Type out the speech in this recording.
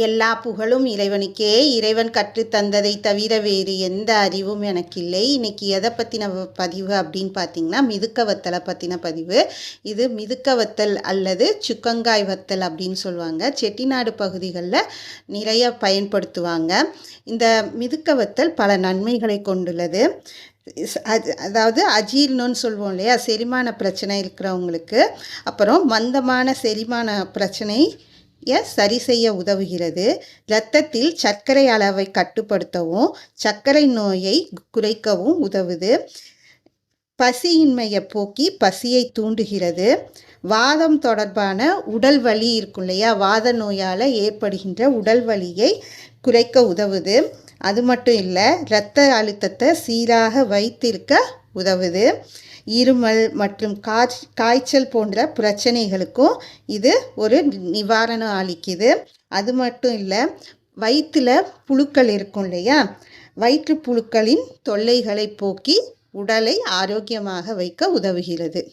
எல்லா புகழும் இறைவனுக்கே. இறைவன் கற்றுத் தந்ததை தவிர வேறு எந்த அறிவும் எனக்கு இல்லை. இன்னைக்கு எதை பற்றின பதிவு அப்படின்னு பார்த்தீங்கன்னா, மிதுக்க வத்தலை பற்றின பதிவு. இது மிதுக்க வத்தல் அல்லது சுக்கங்காய் வத்தல் அப்படின்னு சொல்லுவாங்க. செட்டிநாடு பகுதிகளில் நிறைய பயன்படுத்துவாங்க. இந்த மிதுக்க வத்தல் பல நன்மைகளை கொண்டுள்ளது. அதாவது அஜீர்ணம்னு சொல்லுவோம் இல்லையா, செரிமான பிரச்சனை இருக்கிறவங்களுக்கு, அப்புறம் மந்தமான செரிமான பிரச்சனை சரி செய்ய உதவுகிறது. இரத்தத்தில் சர்க்கரை அளவை கட்டுப்படுத்தவும் சர்க்கரை நோயை குறைக்கவும் உதவுது. பசியின்மையை போக்கி பசியை தூண்டுகிறது. வாதம் தொடர்பான உடல் வலி இருக்கும் இல்லையா, வாத நோயால் ஏற்படுகின்ற உடல் வலியை குறைக்க உதவுது. அது மட்டும் இல்லை, இரத்த அழுத்தத்தை சீராக வைத்திருக்க உதவுது. இருமல் மற்றும் காய்ச்சல் போன்ற பிரச்சனைகளுக்கும் இது ஒரு நிவாரணம் அளிக்குது. அது மட்டும் இல்லை, வயிற்றில் புழுக்கள் இருக்கும் இல்லையா, வயிற்று புழுக்களின் தொல்லைகளை போக்கி உடலை ஆரோக்கியமாக வைக்க உதவுகிறது.